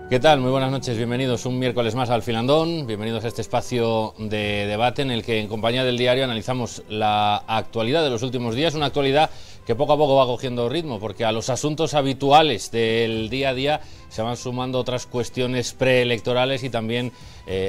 ¿Qué tal? Muy buenas noches, bienvenidos un miércoles más al Filandón, bienvenidos a este espacio de debate en el que en compañía del diario analizamos la actualidad de los últimos días, una actualidad que poco a poco va cogiendo ritmo, porque a los asuntos habituales del día a día se van sumando otras cuestiones preelectorales y también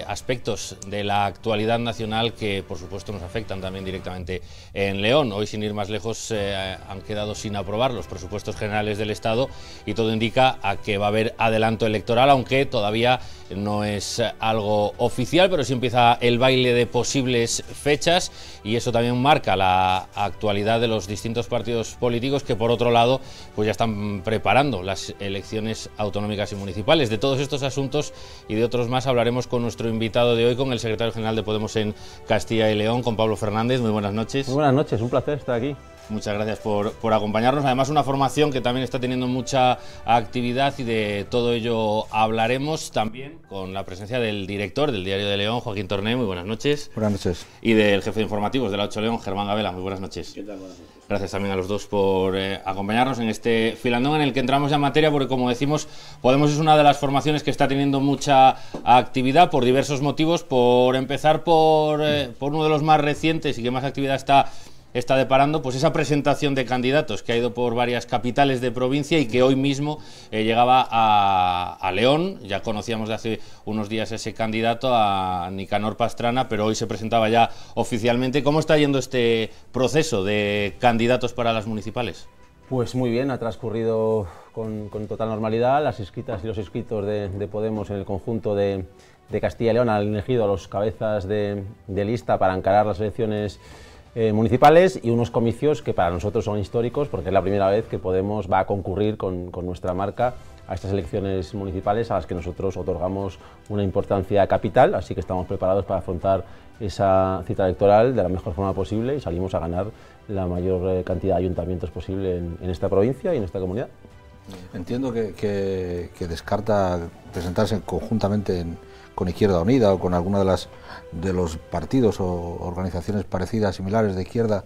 aspectos de la actualidad nacional que por supuesto nos afectan también directamente en León. Hoy, sin ir más lejos, han quedado sin aprobar los presupuestos generales del Estado y todo indica a que va a haber adelanto electoral, aunque todavía no es algo oficial, pero sí empieza el baile de posibles fechas y eso también marca la actualidad de los distintos partidos políticos que, por otro lado, pues ya están preparando las elecciones autonómicas y municipales. De todos estos asuntos y de otros más hablaremos con nuestro invitado de hoy, con el secretario general de Podemos en Castilla y León, con Pablo Fernández. Muy buenas noches. Muy buenas noches, un placer estar aquí. Muchas gracias por acompañarnos. Además, una formación que también está teniendo mucha actividad y de todo ello hablaremos también con la presencia del director del Diario de León, Joaquín Torné. Muy buenas noches. Buenas noches. Y del jefe de informativos de la 8 León, Germán Gabela. Muy buenas noches. ¿Qué tal? Buenas noches. Gracias también a los dos por acompañarnos en este filandón en el que entramos ya en materia, porque como decimos, Podemos es una de las formaciones que está teniendo mucha actividad por diversos motivos. Por empezar por uno de los más recientes y que más actividad está deparando, pues esa presentación de candidatos que ha ido por varias capitales de provincia y que hoy mismo llegaba a León. Ya conocíamos de hace unos días ese candidato, a Nicanor Pastrana, pero hoy se presentaba ya oficialmente. ¿Cómo está yendo este proceso de candidatos para las municipales? Pues muy bien, ha transcurrido con total normalidad. Las inscritas y los inscritos de Podemos en el conjunto de Castilla y León han elegido a los cabezas de lista para encarar las elecciones municipales y unos comicios que para nosotros son históricos, porque es la primera vez que Podemos va a concurrir con nuestra marca a estas elecciones municipales a las que nosotros otorgamos una importancia capital, así que estamos preparados para afrontar esa cita electoral de la mejor forma posible y salimos a ganar la mayor cantidad de ayuntamientos posible en esta provincia y en esta comunidad. Entiendo que descarta presentarse conjuntamente con Izquierda Unida o con alguna de los partidos o organizaciones parecidas, similares de izquierda,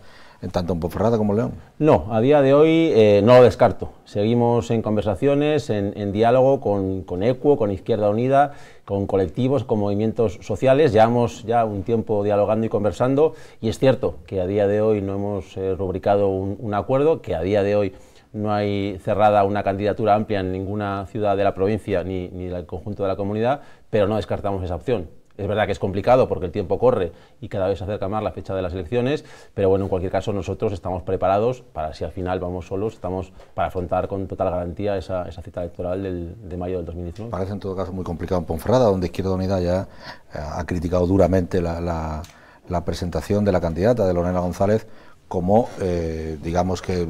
tanto en Ponferrada como en León. No, a día de hoy no lo descarto. Seguimos en conversaciones, en diálogo con ECUO, con Izquierda Unida, con colectivos, con movimientos sociales. Llevamos ya un tiempo dialogando y conversando y es cierto que a día de hoy no hemos rubricado un acuerdo, que a día de hoy no hay cerrada una candidatura amplia en ninguna ciudad de la provincia ni del conjunto de la comunidad, pero no descartamos esa opción. Es verdad que es complicado porque el tiempo corre y cada vez se acerca más la fecha de las elecciones, pero bueno, en cualquier caso nosotros estamos preparados para, si al final vamos solos, estamos para afrontar con total garantía esa cita electoral de mayo del 2019. Parece en todo caso muy complicado en Ponferrada, donde Izquierda Unida ya ha criticado duramente la presentación de la candidata, de Lorena González, como, digamos que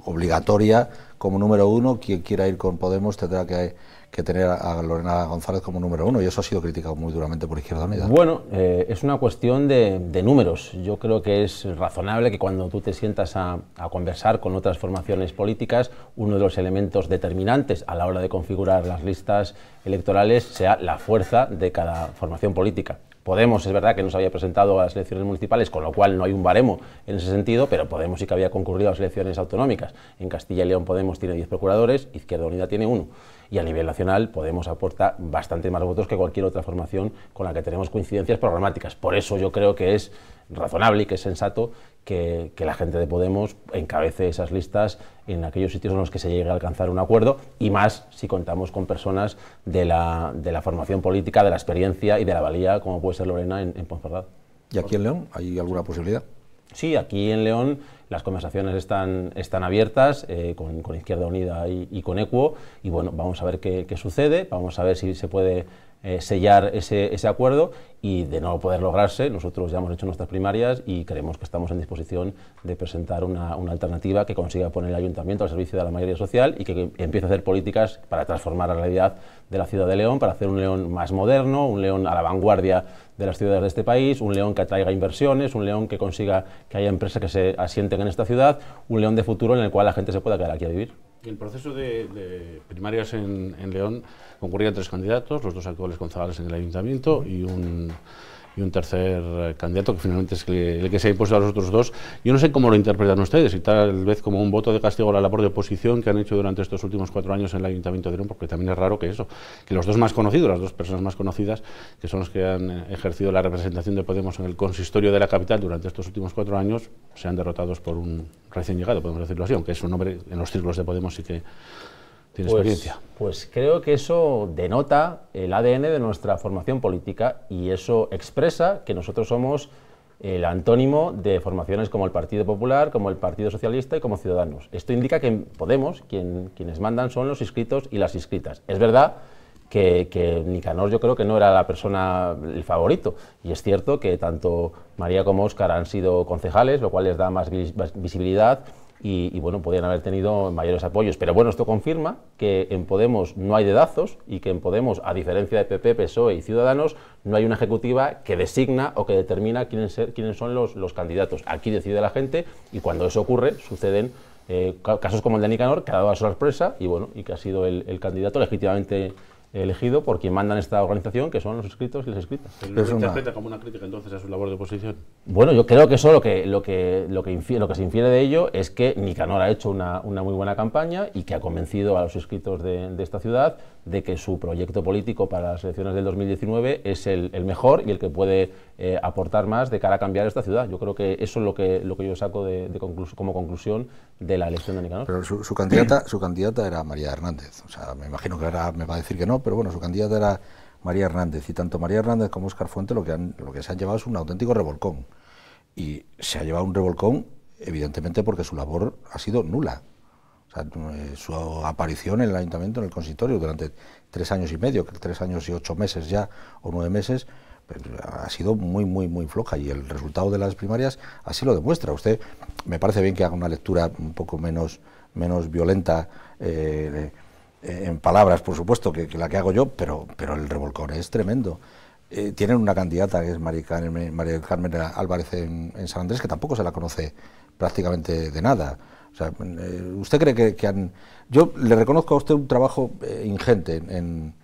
obligatoria, como número uno. Quien quiera ir con Podemos tendrá que tener a Lorena González como número uno, y eso ha sido criticado muy duramente por Izquierda Unida. Bueno, es una cuestión de números. Yo creo que es razonable que cuando tú te sientas a conversar con otras formaciones políticas, uno de los elementos determinantes a la hora de configurar las listas electorales sea la fuerza de cada formación política. Podemos, es verdad que no se había presentado a las elecciones municipales, con lo cual no hay un baremo en ese sentido, pero Podemos sí que había concurrido a las elecciones autonómicas. En Castilla y León Podemos tiene 10 procuradores, Izquierda Unida tiene 1. Y a nivel nacional Podemos aporta bastante más votos que cualquier otra formación con la que tenemos coincidencias programáticas. Por eso yo creo que es razonable y que es sensato que la gente de Podemos encabece esas listas en aquellos sitios en los que se llegue a alcanzar un acuerdo, y más si contamos con personas de la formación política, de la experiencia y de la valía, como puede ser Lorena en Ponferrada. ¿Y aquí en León hay alguna posibilidad? Sí, aquí en León las conversaciones están abiertas con Izquierda Unida y con ECUO, y bueno, vamos a ver qué sucede, vamos a ver si se puede sellar ese acuerdo, y de no poder lograrse, nosotros ya hemos hecho nuestras primarias y creemos que estamos en disposición de presentar una alternativa que consiga poner el ayuntamiento al servicio de la mayoría social y que empiece a hacer políticas para transformar la realidad de la ciudad de León, para hacer un León más moderno, un León a la vanguardia de las ciudades de este país, un León que atraiga inversiones, un León que consiga que haya empresas que se asienten en esta ciudad, un León de futuro en el cual la gente se pueda quedar aquí a vivir. El proceso de primarias en León concurrían 3 candidatos, los 2 actuales concejales en el ayuntamiento y un un tercer candidato, que finalmente es el que se ha impuesto a los otros dos. Yo no sé cómo lo interpretan ustedes, y tal vez como un voto de castigo a la labor de oposición que han hecho durante estos últimos 4 años en el Ayuntamiento de León, porque también es raro que los dos más conocidos, las dos personas más conocidas, que son los que han ejercido la representación de Podemos en el consistorio de la capital durante estos últimos 4 años, sean derrotados por un recién llegado, podemos decirlo así, aunque es un hombre en los círculos de Podemos sí que tiene experiencia. Pues creo que eso denota el ADN de nuestra formación política, y eso expresa que nosotros somos el antónimo de formaciones como el Partido Popular, como el Partido Socialista y como Ciudadanos. Esto indica que en Podemos quienes mandan son los inscritos y las inscritas. Es verdad que Nicanor yo creo que no era la persona, el favorito, y es cierto que tanto María como Óscar han sido concejales, lo cual les da más visibilidad, y bueno, podrían haber tenido mayores apoyos. Pero bueno, esto confirma que en Podemos no hay dedazos, y que en Podemos, a diferencia de PP, PSOE y Ciudadanos, no hay una ejecutiva que designa o que determina quiénes son los candidatos. Aquí decide la gente, y cuando eso ocurre, suceden casos como el de Nicanor, que ha dado la sorpresa, y bueno, y que ha sido el candidato legítimamente elegido por quien manda en esta organización, que son los inscritos y las inscritas. ¿Lo interpreta como una crítica entonces a su labor de oposición? Bueno, yo creo que eso lo que se infiere de ello es que Nicanor ha hecho una muy buena campaña, y que ha convencido a los inscritos de esta ciudad de que su proyecto político para las elecciones del 2019 es el mejor y el que puede aportar más de cara a cambiar esta ciudad. Yo creo que eso es lo que yo saco como conclusión de la elección de Nicanor. Pero su candidata era María Hernández. O sea, me imagino que ahora me va a decir que no, pero bueno, su candidata era María Hernández, y tanto María Hernández como Óscar Fuente lo que se han llevado es un auténtico revolcón. Y se ha llevado un revolcón evidentemente porque su labor ha sido nula. O sea, su aparición en el Ayuntamiento, en el consistorio, durante 3 años y medio, 3 años y 8 meses ya, o 9 meses, pues, ha sido muy floja, y el resultado de las primarias así lo demuestra. Usted, me parece bien que haga una lectura un poco menos violenta, en palabras, por supuesto, que la que hago yo, pero el revolcón es tremendo. Tienen una candidata que es María Carmen Álvarez en San Andrés, que tampoco se la conoce prácticamente de nada. O sea, ¿usted cree que han...? Yo le reconozco a usted un trabajo ingente en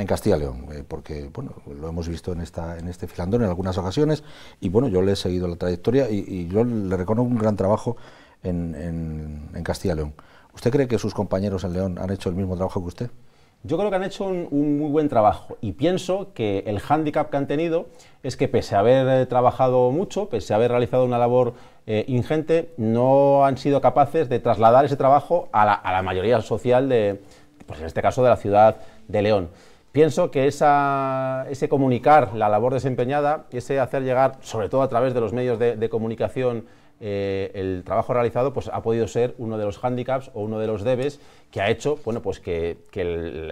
Castilla y León, porque bueno, lo hemos visto en este filandón en algunas ocasiones, y bueno, yo le he seguido la trayectoria, y yo le reconozco un gran trabajo en Castilla y León. ¿Usted cree que sus compañeros en León han hecho el mismo trabajo que usted? Yo creo que han hecho un muy buen trabajo, y pienso que el hándicap que han tenido es que, pese a haber trabajado mucho, pese a haber realizado una labor ingente, no han sido capaces de trasladar ese trabajo a la mayoría social pues en este caso de la ciudad de León. Pienso que ese comunicar la labor desempeñada, ese hacer llegar, sobre todo a través de los medios de comunicación, el trabajo realizado, pues ha podido ser uno de los hándicaps o uno de los debes que ha hecho, bueno, pues que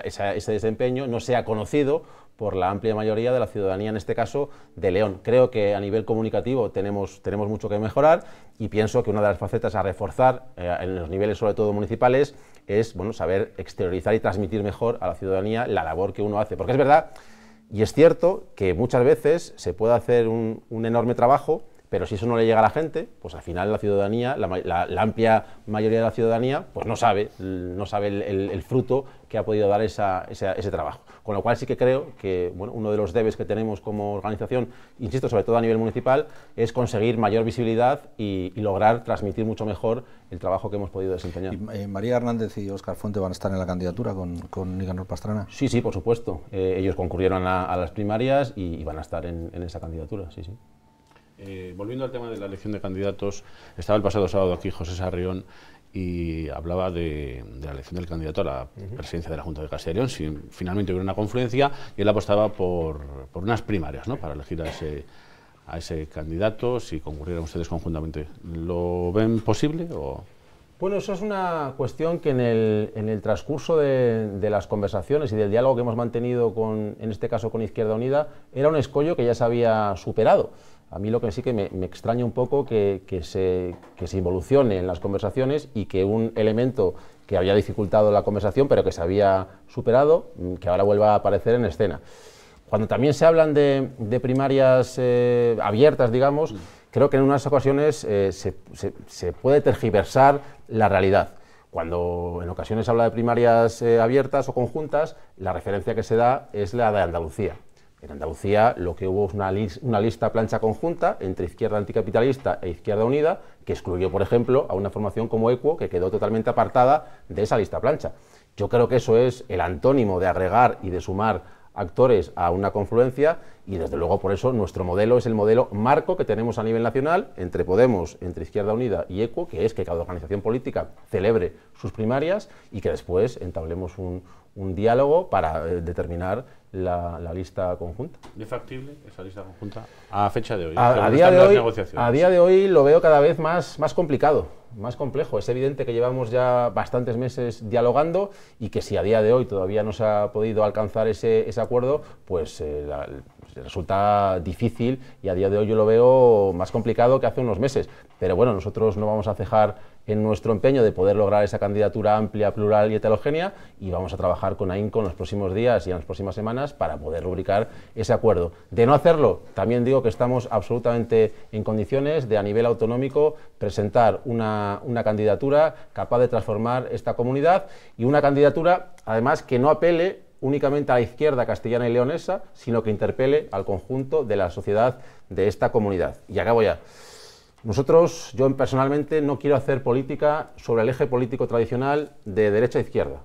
ese desempeño no sea conocido por la amplia mayoría de la ciudadanía, en este caso de León. Creo que a nivel comunicativo tenemos mucho que mejorar, y pienso que una de las facetas a reforzar en los niveles, sobre todo municipales, es bueno, saber exteriorizar y transmitir mejor a la ciudadanía la labor que uno hace. Porque es verdad y es cierto que muchas veces se puede hacer un enorme trabajo, pero si eso no le llega a la gente, pues al final la ciudadanía, la amplia mayoría de la ciudadanía, pues no sabe el fruto que ha podido dar ese trabajo. Con lo cual sí que creo que bueno, uno de los debes que tenemos como organización, insisto, sobre todo a nivel municipal, es conseguir mayor visibilidad y lograr transmitir mucho mejor el trabajo que hemos podido desempeñar. ¿Y María Hernández y Óscar Fuente van a estar en la candidatura con Nicanor Pastrana? Sí, por supuesto. Ellos concurrieron a las primarias y van a estar en esa candidatura, sí. Volviendo al tema de la elección de candidatos, estaba el pasado sábado aquí José Sarrión y hablaba de la elección del candidato a la presidencia de la Junta de Castilla y León. Si finalmente hubiera una confluencia, y él apostaba por unas primarias, ¿no?, para elegir a ese candidato, si concurrieran ustedes conjuntamente. ¿Lo ven posible o...? Bueno, eso es una cuestión que en el transcurso de las conversaciones y del diálogo que hemos mantenido en este caso con Izquierda Unida, era un escollo que ya se había superado. A mí lo que sí que me extraña un poco que se involucione en las conversaciones, y que un elemento que había dificultado la conversación, pero que se había superado, que ahora vuelva a aparecer en escena. Cuando también se hablan de primarias abiertas, digamos, creo que en unas ocasiones se puede tergiversar la realidad. Cuando en ocasiones se habla de primarias abiertas o conjuntas, la referencia que se da es la de Andalucía. En Andalucía lo que hubo es una lista plancha conjunta entre Izquierda Anticapitalista e Izquierda Unida, que excluyó, por ejemplo, a una formación como EQUO, que quedó totalmente apartada de esa lista plancha. Yo creo que eso es el antónimo de agregar y de sumar actores a una confluencia, y desde luego por eso nuestro modelo es el modelo marco que tenemos a nivel nacional entre Podemos, entre Izquierda Unida y EQUO, que es que cada organización política celebre sus primarias y que después entablemos un diálogo para determinar la lista conjunta. ¿Es factible esa lista conjunta a fecha de hoy? A día de hoy lo veo cada vez más complicado, más complejo. Es evidente que llevamos ya bastantes meses dialogando y que si a día de hoy todavía no se ha podido alcanzar ese acuerdo, pues resulta difícil, y a día de hoy yo lo veo más complicado que hace unos meses. Pero bueno, nosotros no vamos a cejar en nuestro empeño de poder lograr esa candidatura amplia, plural y heterogénea, y vamos a trabajar con AINCO en los próximos días y en las próximas semanas para poder rubricar ese acuerdo. De no hacerlo, también digo que estamos absolutamente en condiciones de, a nivel autonómico, presentar una candidatura capaz de transformar esta comunidad, y una candidatura, además, que no apele únicamente a la izquierda castellana y leonesa, sino que interpele al conjunto de la sociedad de esta comunidad. Y acabo ya. Nosotros, yo personalmente, no quiero hacer política sobre el eje político tradicional de derecha a izquierda.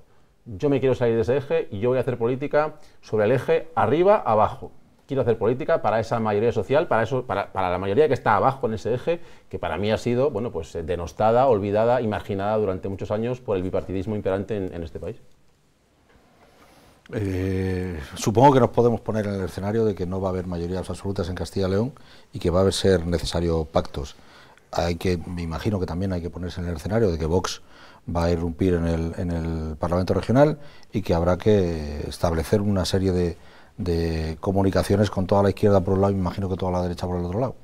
Yo me quiero salir de ese eje y yo voy a hacer política sobre el eje arriba-abajo. Quiero hacer política para esa mayoría social, para la mayoría que está abajo en ese eje, que para mí ha sido, bueno, pues denostada, olvidada, imaginada durante muchos años por el bipartidismo imperante en este país. Supongo que nos podemos poner en el escenario de que no va a haber mayorías absolutas en Castilla y León y que va a ser necesario pactos. Me imagino que también hay que ponerse en el escenario de que Vox va a irrumpir en el Parlamento regional y que habrá que establecer una serie de comunicaciones con toda la izquierda por un lado y me imagino que toda la derecha por el otro lado.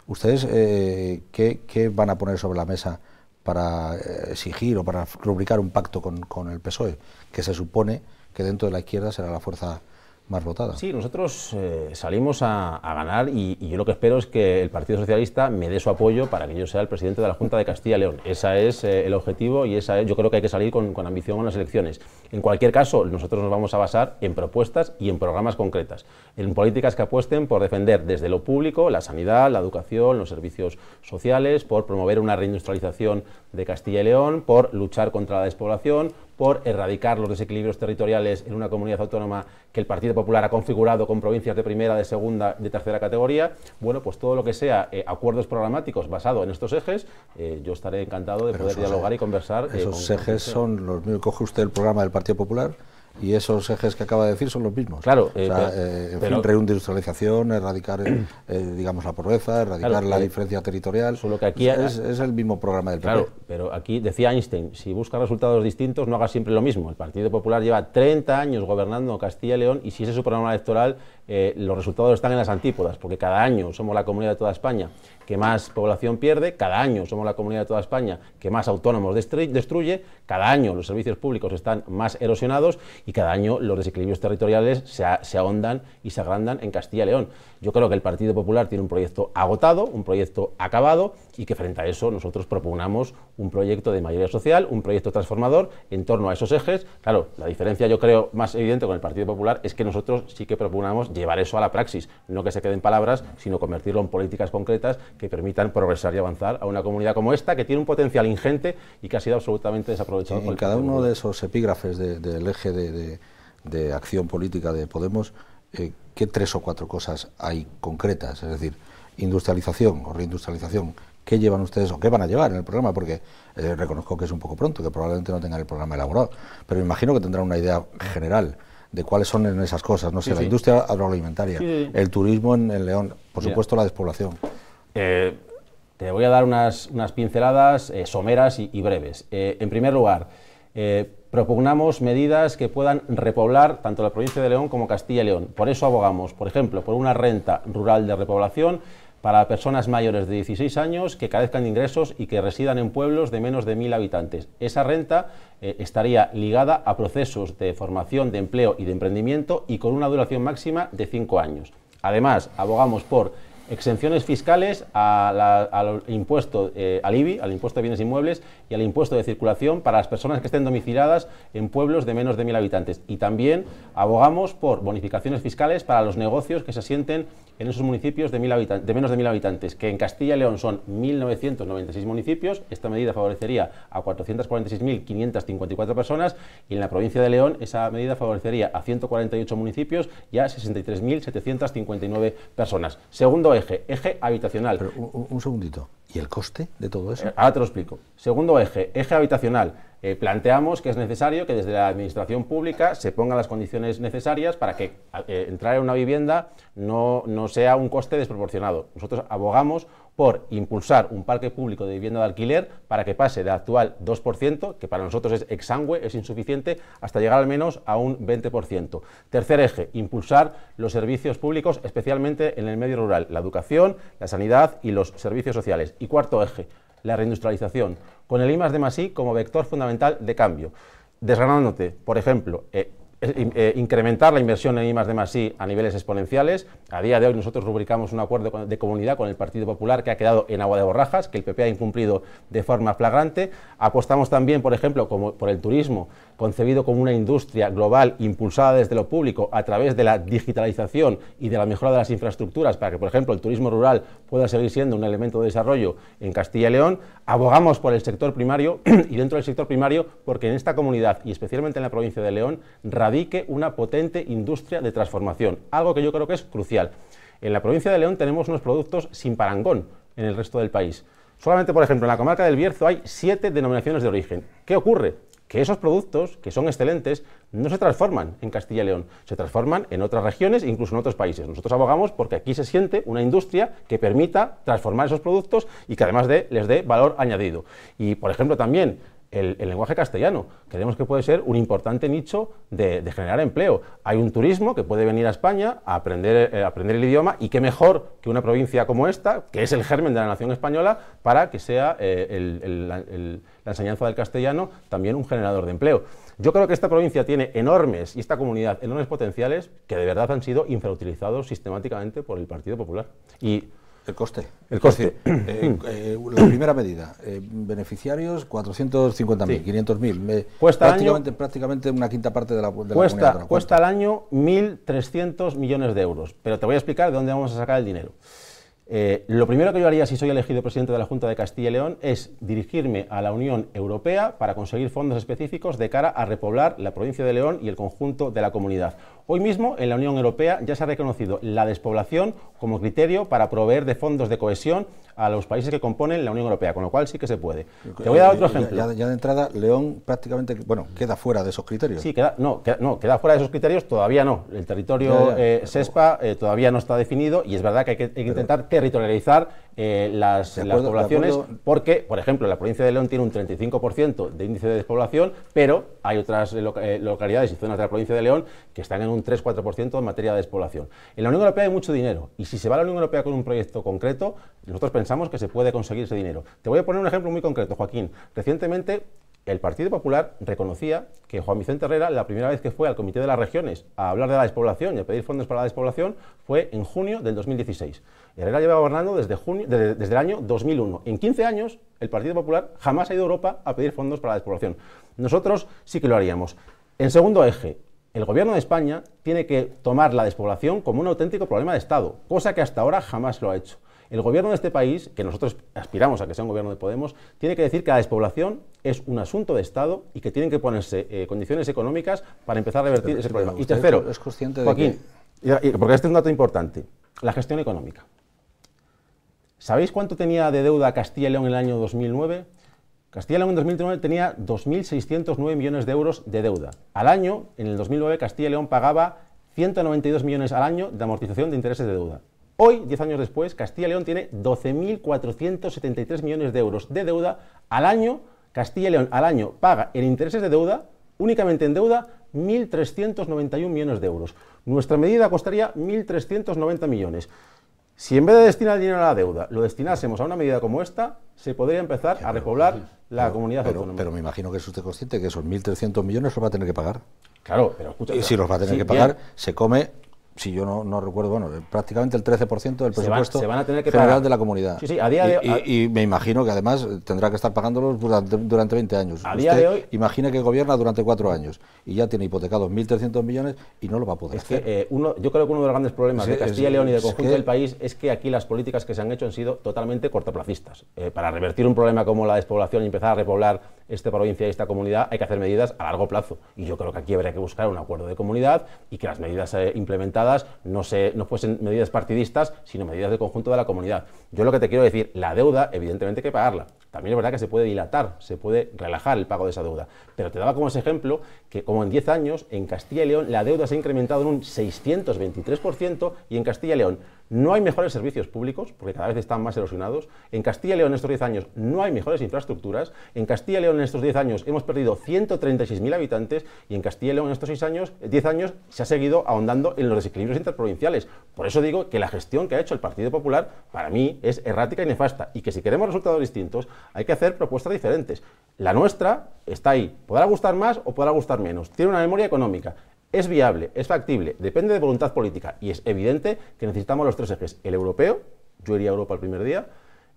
¿Ustedes qué van a poner sobre la mesa para exigir o para rubricar un pacto con el PSOE, que se supone que dentro de la izquierda será la fuerza más votada? Sí, nosotros salimos a ganar, y yo lo que espero es que el Partido Socialista me dé su apoyo para que yo sea el presidente de la Junta de Castilla y León. Ese es el objetivo, y yo creo que hay que salir con ambición en las elecciones. En cualquier caso, nosotros nos vamos a basar en propuestas y en programas concretas, en políticas que apuesten por defender desde lo público la sanidad, la educación, los servicios sociales, por promover una reindustrialización de Castilla y León, por luchar contra la despoblación, por erradicar los desequilibrios territoriales en una comunidad autónoma que el Partido Popular ha configurado con provincias de primera, de segunda, de tercera categoría. Bueno, pues todo lo que sea acuerdos programáticos basados en estos ejes, yo estaré encantado de poder dialogar y conversar. Esos ejes son los mismos. Coge usted el programa del Partido Popular y esos ejes que acaba de decir son los mismos. Claro, reindustrialización, erradicar digamos la pobreza, erradicar la diferencia territorial. Solo que aquí es el mismo programa del PP. Claro, pero aquí decía Einstein, si buscas resultados distintos no hagas siempre lo mismo. El Partido Popular lleva 30 años gobernando Castilla y León, y si ese es su programa electoral, los resultados están en las antípodas, porque cada año somos la comunidad de toda España que más población pierde, cada año somos la comunidad de toda España que más autónomos destruye, cada año los servicios públicos están más erosionados y cada año los desequilibrios territoriales se ahondan y se agrandan en Castilla y León. Yo creo que el Partido Popular tiene un proyecto agotado, un proyecto acabado, y que frente a eso nosotros propugnamos un proyecto de mayoría social, un proyecto transformador en torno a esos ejes. Claro, la diferencia yo creo más evidente con el Partido Popular es que nosotros sí que propugnamos llevar eso a la praxis, no que se queden palabras, sino convertirlo en políticas concretas que permitan progresar y avanzar a una comunidad como esta, que tiene un potencial ingente y que ha sido absolutamente desaprovechado. En cada uno de esos epígrafes del eje de acción política de Podemos, ¿qué 3 o 4 cosas hay concretas? Es decir, industrialización o reindustrialización, ¿qué llevan ustedes o qué van a llevar en el programa? Porque reconozco que es un poco pronto, que probablemente no tengan el programa elaborado, pero me imagino que tendrán una idea general de cuáles son en esas cosas, no sé, la industria agroalimentaria, el turismo en León, por supuesto la despoblación. Te voy a dar unas pinceladas someras y breves. En primer lugar, propugnamos medidas que puedan repoblar tanto la provincia de León como Castilla y León. Por eso abogamos, por ejemplo, por una renta rural de repoblación para personas mayores de 16 años que carezcan de ingresos y que residan en pueblos de menos de 1000 habitantes. Esa renta estaría ligada a procesos de formación, de empleo y de emprendimiento, y con una duración máxima de 5 años. Además, abogamos por exenciones fiscales al impuesto al IBI, al impuesto de bienes inmuebles y al impuesto de circulación para las personas que estén domiciliadas en pueblos de menos de 1.000 habitantes. Y también abogamos por bonificaciones fiscales para los negocios que se asienten en esos municipios de menos de 1.000 habitantes, que en Castilla y León son 1.996 municipios. Esta medida favorecería a 446.554 personas, y en la provincia de León esa medida favorecería a 148 municipios y a 63.759 personas. Segundo eje habitacional. Pero un segundito. ¿Y el coste de todo eso? Ahora te lo explico. Segundo eje habitacional. Planteamos que es necesario que desde la administración pública se pongan las condiciones necesarias para que entrar en una vivienda no sea un coste desproporcionado. Nosotros abogamos por impulsar un parque público de vivienda de alquiler para que pase del actual 2%, que para nosotros es exangüe, es insuficiente, hasta llegar al menos a un 20%. Tercer eje, impulsar los servicios públicos, especialmente en el medio rural, la educación, la sanidad y los servicios sociales. Y cuarto eje, la reindustrialización, con el I+D+I como vector fundamental de cambio. Desgranándote, por ejemplo, incrementar la inversión en I+D+I a niveles exponenciales. A día de hoy nosotros rubricamos un acuerdo de comunidad con el Partido Popular que ha quedado en agua de borrajas, que el PP ha incumplido de forma flagrante. Apostamos también, por ejemplo, por el turismo, concebido como una industria global impulsada desde lo público a través de la digitalización y de la mejora de las infraestructuras para que, por ejemplo, el turismo rural pueda seguir siendo un elemento de desarrollo en Castilla y León. Abogamos por el sector primario y dentro del sector primario porque en esta comunidad y especialmente en la provincia de León radique una potente industria de transformación, algo que yo creo que es crucial. En la provincia de León tenemos unos productos sin parangón en el resto del país. Solamente, por ejemplo, en la comarca del Bierzo hay 7 denominaciones de origen. ¿Qué ocurre? Que esos productos, que son excelentes, no se transforman en Castilla y León, se transforman en otras regiones e incluso en otros países. Nosotros abogamos porque aquí se siente una industria que permita transformar esos productos y que además les dé valor añadido. Y, por ejemplo, también el lenguaje castellano. Creemos que puede ser un importante nicho de generar empleo. Hay un turismo que puede venir a España a aprender el idioma, y qué mejor que una provincia como esta, que es el germen de la nación española, para que sea la enseñanza del castellano también un generador de empleo. Yo creo que esta provincia tiene y esta comunidad enormes potenciales que de verdad han sido infrautilizados sistemáticamente por el Partido Popular. Y el coste. El coste. La primera medida, beneficiarios 450.000, 500.000. Prácticamente una quinta parte de la comunidad. Cuesta al año 1.300 millones de euros. Pero te voy a explicar de dónde vamos a sacar el dinero. Lo primero que yo haría si soy elegido presidente de la Junta de Castilla y León es dirigirme a la Unión Europea para conseguir fondos específicos de cara a repoblar la provincia de León y el conjunto de la comunidad. Hoy mismo en la Unión Europea ya se ha reconocido la despoblación como criterio para proveer de fondos de cohesión a los países que componen la Unión Europea, con lo cual sí que se puede. Te voy a dar otro ejemplo. Ya de entrada, León prácticamente, queda fuera de esos criterios. Sí, queda fuera de esos criterios, todavía no. El territorio SESPA todavía no está definido, y es verdad que hay que intentar territorializar las poblaciones, porque, por ejemplo, la provincia de León tiene un 35% de índice de despoblación, pero hay otras localidades y zonas de la provincia de León que están en un 3-4% en materia de despoblación. En la Unión Europea hay mucho dinero, y si se va a la Unión Europea con un proyecto concreto, nosotros pensamos que se puede conseguir ese dinero. Te voy a poner un ejemplo muy concreto, Joaquín. Recientemente el Partido Popular reconocía que Juan Vicente Herrera, la primera vez que fue al Comité de las Regiones a hablar de la despoblación y a pedir fondos para la despoblación, fue en junio del 2016. Herrera lleva gobernando desde el año 2001. En 15 años, el Partido Popular jamás ha ido a Europa a pedir fondos para la despoblación. Nosotros sí que lo haríamos. En segundo eje, el Gobierno de España tiene que tomar la despoblación como un auténtico problema de Estado, cosa que hasta ahora jamás lo ha hecho. El gobierno de este país, que nosotros aspiramos a que sea un gobierno de Podemos, tiene que decir que la despoblación es un asunto de Estado y que tienen que ponerse condiciones económicas para empezar a revertir ese problema. Y tercero, ¿es consciente de Joaquín, porque este es un dato importante, la gestión económica. ¿Sabéis cuánto tenía de deuda Castilla y León en el año 2009? Castilla y León en 2009 tenía 2.609 millones de euros de deuda. Al año, en el 2009, Castilla y León pagaba 192 millones al año de amortización de intereses de deuda. Hoy, 10 años después, Castilla y León tiene 12.473 millones de euros de deuda al año. Castilla y León al año paga en intereses de deuda, únicamente en deuda, 1.391 millones de euros. Nuestra medida costaría 1.390 millones. Si en vez de destinar el dinero a la deuda lo destinásemos a una medida como esta, se podría empezar a repoblar la comunidad autónoma. Pero me imagino que es usted consciente que esos 1.300 millones los va a tener que pagar. Claro, pero escucha. Y si los va a tener que pagar, se come si yo no recuerdo, bueno, prácticamente el 13% del presupuesto se van a tener que general pagar de la comunidad. Sí, a día de hoy, y me imagino que además tendrá que estar pagándolos durante 20 años. A día de hoy, imagine que gobierna durante 4 años y ya tiene hipotecados 1.300 millones y no lo va a poder hacer. Yo creo que uno de los grandes problemas de Castilla y León y del conjunto del país es que aquí las políticas que se han hecho han sido totalmente cortoplacistas. Para revertir un problema como la despoblación y empezar a repoblar esta provincia y esta comunidad hay que hacer medidas a largo plazo. Y yo creo que aquí habría que buscar un acuerdo de comunidad y que las medidas implementadas no fuesen medidas partidistas, sino medidas del conjunto de la comunidad. Yo lo que te quiero decir, la deuda, evidentemente hay que pagarla. También es verdad que se puede dilatar, se puede relajar el pago de esa deuda. Pero te daba como ese ejemplo que como en 10 años, en Castilla y León la deuda se ha incrementado en un 623% y en Castilla y León no hay mejores servicios públicos, porque cada vez están más erosionados. En Castilla y León en estos 10 años no hay mejores infraestructuras. En Castilla y León en estos 10 años hemos perdido 136.000 habitantes y en Castilla y León en estos 10 años se ha seguido ahondando en los desequilibrios interprovinciales. Por eso digo que la gestión que ha hecho el Partido Popular para mí es errática y nefasta y que si queremos resultados distintos hay que hacer propuestas diferentes. La nuestra está ahí. Podrá gustar más o podrá gustar menos. Tiene una memoria económica. Es viable, es factible, depende de voluntad política y es evidente que necesitamos los 3 ejes, el europeo, yo iría a Europa el primer día,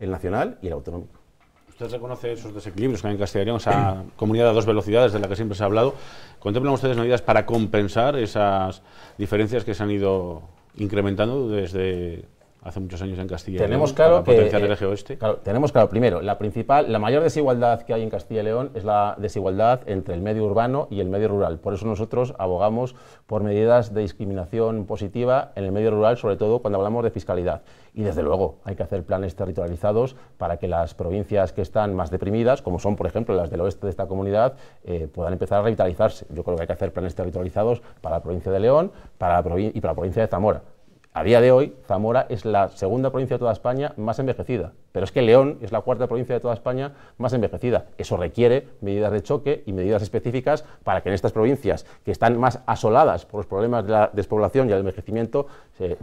el nacional y el autonómico. ¿Usted reconoce esos desequilibrios que hay en Castilla y León, esa comunidad a 2 velocidades de la que siempre se ha hablado? ¿Contemplan ustedes medidas para compensar esas diferencias que se han ido incrementando desde hace muchos años en Castilla y León para potenciar el eje oeste? Tenemos claro, primero, la mayor desigualdad que hay en Castilla y León es la desigualdad entre el medio urbano y el medio rural. Por eso nosotros abogamos por medidas de discriminación positiva en el medio rural, sobre todo cuando hablamos de fiscalidad. Y desde luego hay que hacer planes territorializados para que las provincias que están más deprimidas, como son por ejemplo las del oeste de esta comunidad, puedan empezar a revitalizarse. Yo creo que hay que hacer planes territorializados para la provincia de León y para la provincia de Zamora. A día de hoy, Zamora es la segunda provincia de toda España más envejecida, pero es que León es la cuarta provincia de toda España más envejecida. Eso requiere medidas de choque y medidas específicas para que en estas provincias que están más asoladas por los problemas de la despoblación y el envejecimiento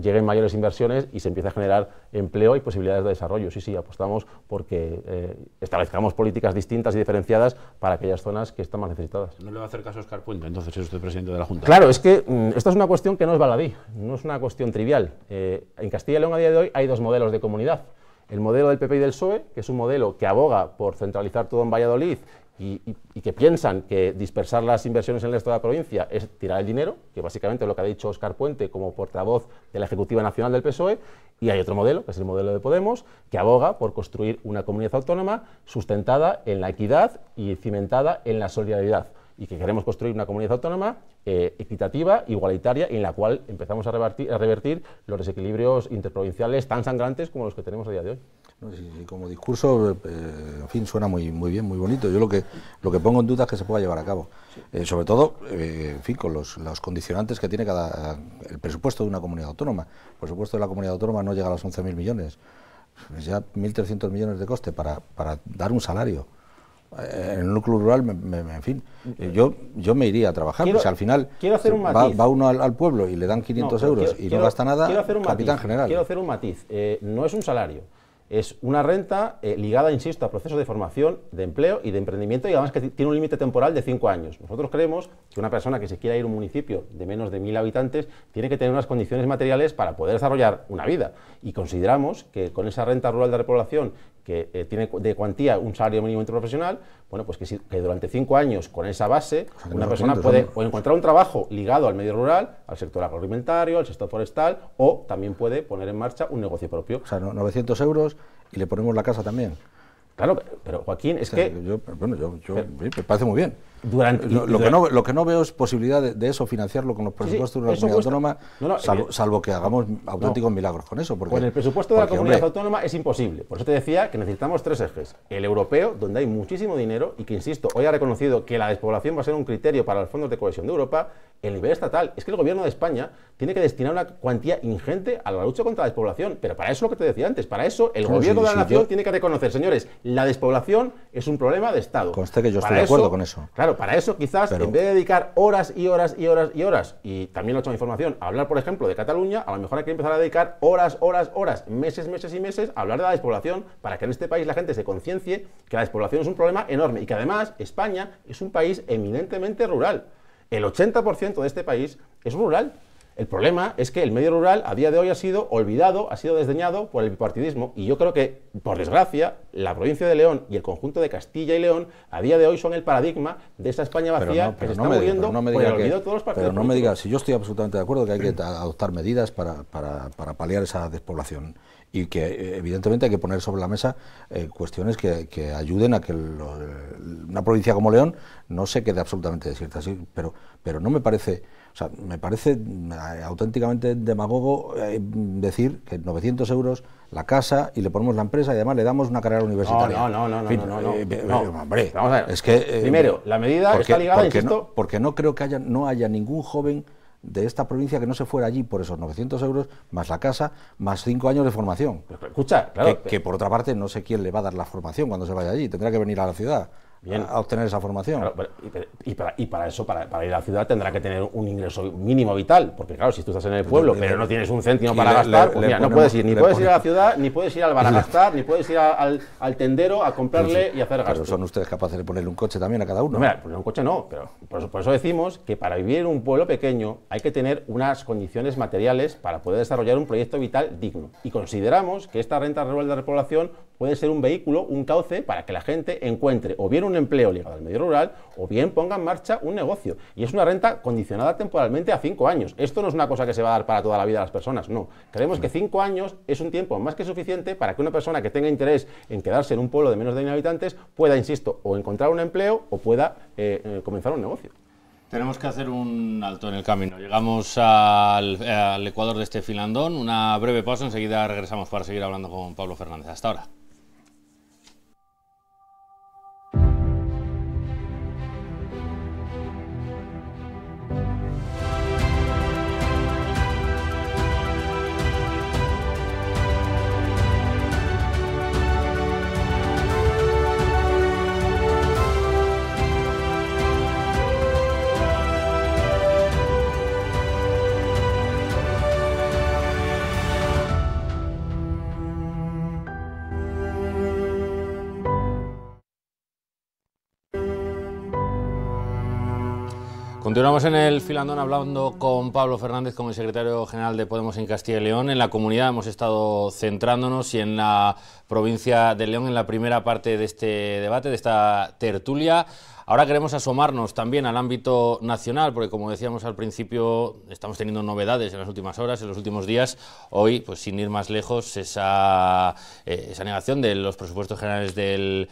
lleguen mayores inversiones y se empiece a generar empleo y posibilidades de desarrollo. Sí, apostamos porque establezcamos políticas distintas y diferenciadas para aquellas zonas que están más necesitadas. ¿No le va a hacer caso a Óscar Puente, entonces, es usted presidente de la Junta? Claro, es que esta es una cuestión que no es baladí, no es una cuestión trivial. En Castilla y León a día de hoy hay 2 modelos de comunidad. El modelo del PP y del PSOE, que es un modelo que aboga por centralizar todo en Valladolid y que piensan que dispersar las inversiones en el resto de la provincia es tirar el dinero, que básicamente es lo que ha dicho Óscar Puente como portavoz de la Ejecutiva Nacional del PSOE, y hay otro modelo, que es el modelo de Podemos, que aboga por construir una comunidad autónoma sustentada en la equidad y cimentada en la solidaridad, y que queremos construir una comunidad autónoma equitativa, igualitaria, y en la cual empezamos a revertir los desequilibrios interprovinciales tan sangrantes como los que tenemos a día de hoy. No, sí, como discurso, en fin, suena muy bien, muy bonito. Yo lo que pongo en duda es que se pueda llevar a cabo. Sobre todo, en fin, con los condicionantes que tiene el presupuesto de una comunidad autónoma. El presupuesto de la comunidad autónoma no llega a los 11.000 millones. Es ya 1.300 millones de coste para dar un salario. En el núcleo rural, en fin, yo me iría a trabajar, porque al final va uno al pueblo y le dan 500 euros y no gasta nada, capitán general. Quiero hacer un matiz, no es un salario, es una renta ligada, insisto, a procesos de formación, de empleo y de emprendimiento, y además que tiene un límite temporal de 5 años. Nosotros creemos que una persona que se quiera ir a un municipio de menos de 1.000 habitantes tiene que tener unas condiciones materiales para poder desarrollar una vida, y consideramos que con esa renta rural de repoblación que tiene de cuantía un salario mínimo interprofesional, bueno, pues que durante 5 años con esa base, o sea, una persona puede encontrar un trabajo ligado al medio rural, al sector agroalimentario, al sector forestal, o también puede poner en marcha un negocio propio. O sea, 900 euros y le ponemos la casa también. Claro, pero Joaquín, es que... me parece muy bien. Lo que no veo es posibilidad de eso, financiarlo con los presupuestos de la comunidad autónoma, salvo que hagamos auténticos milagros con eso. Con el presupuesto de la comunidad autónoma es imposible. Por eso te decía que necesitamos 3 ejes. El europeo, donde hay muchísimo dinero, y que, insisto, hoy ha reconocido que la despoblación va a ser un criterio para los fondos de cohesión de Europa. El nivel estatal, es que el gobierno de España tiene que destinar una cuantía ingente a la lucha contra la despoblación, pero para eso lo que te decía antes, para eso el gobierno de la nación tiene que reconocer, señores, la despoblación es un problema de Estado. Conste que yo estoy de acuerdo con eso. Claro, para eso quizás, en vez de dedicar horas y horas y horas y horas, y también lo he hecho en información, a hablar, por ejemplo, de Cataluña, a lo mejor hay que empezar a dedicar horas, meses y meses a hablar de la despoblación, para que en este país la gente se conciencie que la despoblación es un problema enorme y que además España es un país eminentemente rural. El 80% de este país es rural. El problema es que el medio rural a día de hoy ha sido olvidado, ha sido desdeñado por el bipartidismo, y yo creo que, por desgracia, la provincia de León y el conjunto de Castilla y León a día de hoy son el paradigma de esa España vacía que se está muriendo por el olvido de todos los partidos. Pero no me digas, si yo estoy absolutamente de acuerdo que hay que adoptar medidas para paliar esa despoblación, y que evidentemente hay que poner sobre la mesa cuestiones que ayuden a que una provincia como León no se quede absolutamente desierta, ¿sí? Pero no me parece, o sea, me parece auténticamente demagogo decir que 900 euros la casa y le ponemos la empresa y además le damos una carrera universitaria. No, hombre, vamos a ver. Es que primero, la medida está ligada, insisto, porque no creo que no haya ningún joven de esta provincia que no se fuera allí por esos 900 euros, más la casa, más 5 años de formación. Pero escucha, claro. Que por otra parte no sé quién le va a dar la formación cuando se vaya allí, tendrá que venir a la ciudad a obtener esa formación. Claro, y para eso, para ir a la ciudad, tendrá que tener un ingreso mínimo vital, porque claro, si tú estás en el pueblo, pero no tienes un céntimo para gastar, pues mira, no puedes ir, ni puedes ir a la ciudad, ni puedes ir al bar a gastar, ni puedes ir al tendero a comprarle y hacer gastos. Pero son ustedes capaces de ponerle un coche también a cada uno. No, mira, poner un coche no, pero por eso decimos que para vivir en un pueblo pequeño hay que tener unas condiciones materiales para poder desarrollar un proyecto vital digno. Y consideramos que esta renta rural de repoblación puede ser un vehículo, un cauce para que la gente encuentre o bien un empleo ligado al medio rural o bien ponga en marcha un negocio. Y es una renta condicionada temporalmente a 5 años. Esto no es una cosa que se va a dar para toda la vida a las personas, no. Creemos que 5 años es un tiempo más que suficiente para que una persona que tenga interés en quedarse en un pueblo de menos de 1.000 habitantes pueda, insisto, o encontrar un empleo o pueda comenzar un negocio. Tenemos que hacer un alto en el camino. Llegamos al ecuador de este filandón. Una breve pausa, enseguida regresamos para seguir hablando con Pablo Fernández. Hasta ahora. Continuamos en el filandón hablando con Pablo Fernández, como el secretario general de Podemos en Castilla y León. En la comunidad hemos estado centrándonos y en la provincia de León en la primera parte de este debate, de esta tertulia. Ahora queremos asomarnos también al ámbito nacional, porque como decíamos al principio, estamos teniendo novedades en las últimas horas, en los últimos días. Hoy, pues sin ir más lejos, esa negación de los presupuestos generales del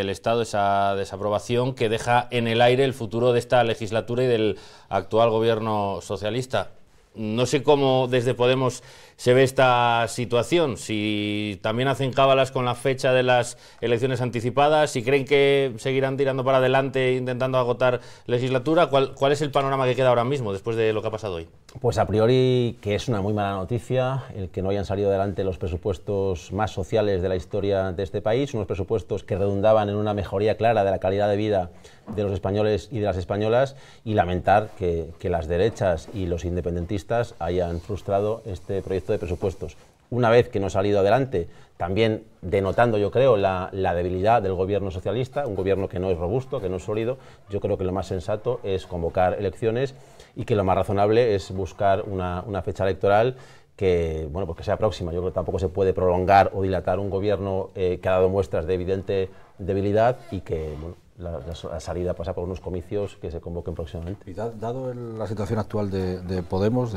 Estado, esa desaprobación que deja en el aire el futuro de esta legislatura y del actual gobierno socialista. No sé cómo desde Podemos se ve esta situación, si también hacen cábalas con la fecha de las elecciones anticipadas, si creen que seguirán tirando para adelante intentando agotar legislatura. ¿Cuál es el panorama que queda ahora mismo después de lo que ha pasado hoy? Pues a priori que es una muy mala noticia el que no hayan salido adelante los presupuestos más sociales de la historia de este país, unos presupuestos que redundaban en una mejoría clara de la calidad de vida de los españoles y de las españolas, y lamentar que las derechas y los independentistas hayan frustrado este proyecto de presupuestos. Una vez que no ha salido adelante, también denotando, yo creo, la debilidad del gobierno socialista, un gobierno que no es robusto, que no es sólido, yo creo que lo más sensato es convocar elecciones y que lo más razonable es buscar una fecha electoral que, bueno, pues que sea próxima. Yo creo que tampoco se puede prolongar o dilatar un gobierno que ha dado muestras de evidente debilidad y que, bueno, la salida pasa por unos comicios que se convoquen próximamente. Y dado la situación actual de Podemos,